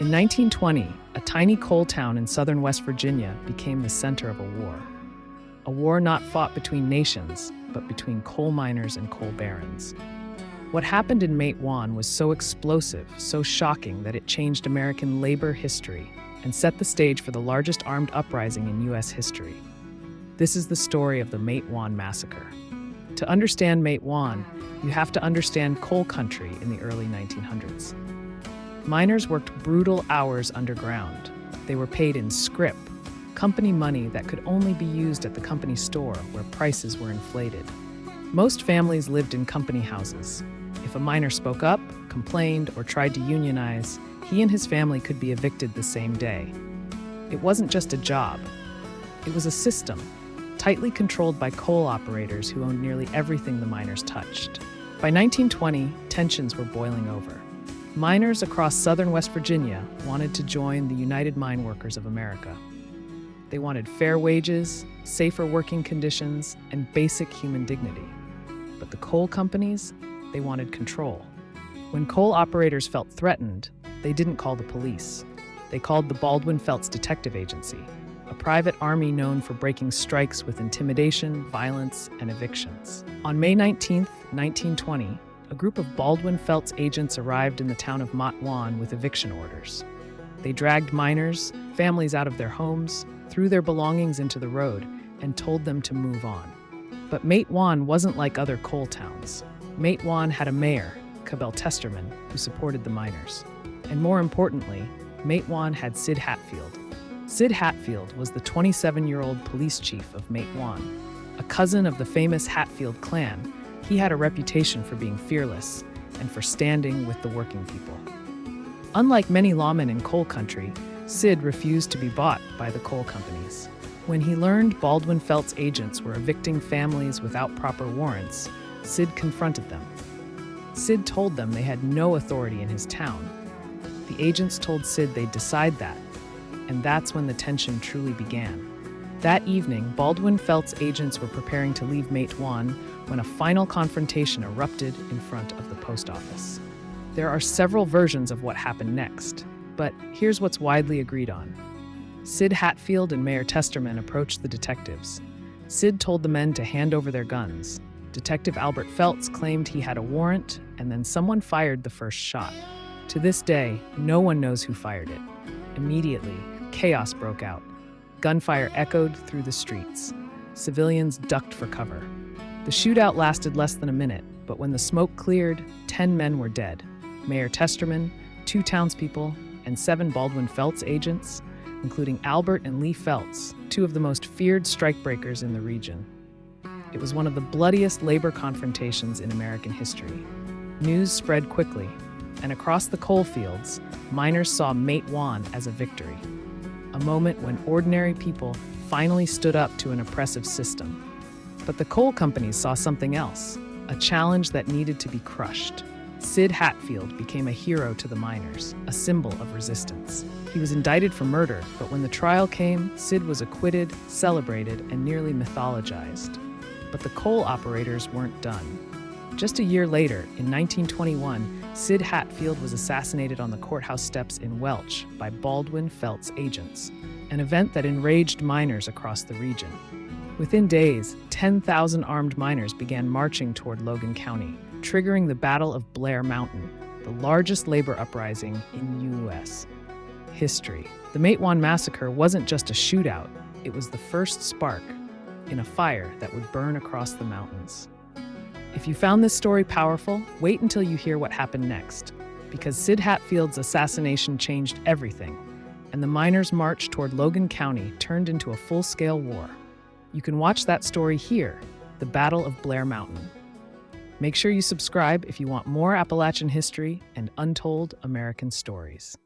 In 1920, a tiny coal town in southern West Virginia became the center of a war not fought between nations, but between coal miners and coal barons. What happened in Matewan was so explosive, so shocking that it changed American labor history and set the stage for the largest armed uprising in U.S. history. This is the story of the Matewan Massacre. To understand Matewan, you have to understand coal country in the early 1900s. Miners worked brutal hours underground. They were paid in scrip, company money that could only be used at the company store where prices were inflated. Most families lived in company houses. If a miner spoke up, complained, or tried to unionize, he and his family could be evicted the same day. It wasn't just a job. It was a system, tightly controlled by coal operators who owned nearly everything the miners touched. By 1920, tensions were boiling over. Miners across southern West Virginia wanted to join the United Mine Workers of America. They wanted fair wages, safer working conditions, and basic human dignity. But the coal companies, they wanted control. When coal operators felt threatened, they didn't call the police. They called the Baldwin Detective Agency, a private army known for breaking strikes with intimidation, violence, and evictions. On May 19, 1920, a group of Baldwin agents arrived in the town of Matewan with eviction orders. They dragged miners, families out of their homes, threw their belongings into the road, and told them to move on. But Matewan wasn't like other coal towns. Matewan had a mayor, Testerman, who supported the miners. And more importantly, Matewan had Sid Hatfield. Sid Hatfield was the 27-year-old police chief of Matewan. A cousin of the famous Hatfield clan, he had a reputation for being fearless and for standing with the working people. Unlike many lawmen in coal country, Sid refused to be bought by the coal companies. When he learned Baldwin agents were evicting families without proper warrants, Sid confronted them. Sid told them they had no authority in his town. The agents told Sid they'd decide that, and that's when the tension truly began. That evening, Baldwin agents were preparing to leave Matewan when a final confrontation erupted in front of the post office. There are several versions of what happened next, but here's what's widely agreed on. Sid Hatfield and Mayor Testerman approached the detectives. Sid told the men to hand over their guns. Detective Albert Feltz claimed he had a warrant, and then someone fired the first shot. To this day, no one knows who fired it. Immediately, chaos broke out. Gunfire echoed through the streets. Civilians ducked for cover. The shootout lasted less than a minute, but when the smoke cleared, 10 men were dead. Mayor Testerman, 2 townspeople, and 7 Baldwin agents, including Albert and Lee Feltz, 2 of the most feared strikebreakers in the region. It was one of the bloodiest labor confrontations in American history. News spread quickly, and across the coal fields, miners saw Matewan as a victory. A moment when ordinary people finally stood up to an oppressive system. But the coal companies saw something else, a challenge that needed to be crushed. Sid Hatfield became a hero to the miners, a symbol of resistance. He was indicted for murder, but when the trial came, Sid was acquitted, celebrated, and nearly mythologized. But the coal operators weren't done. Just a year later, in 1921, Sid Hatfield was assassinated on the courthouse steps in Welch by Baldwin agents, an event that enraged miners across the region. Within days, 10,000 armed miners began marching toward Logan County, triggering the Battle of Blair Mountain, the largest labor uprising in U.S. history. The Matewan Massacre wasn't just a shootout, it was the first spark in a fire that would burn across the mountains. If you found this story powerful, wait until you hear what happened next, because Sid Hatfield's assassination changed everything, and the miners' march toward Logan County turned into a full-scale war. You can watch that story here, the Battle of Blair Mountain. Make sure you subscribe if you want more Appalachian history and untold American stories.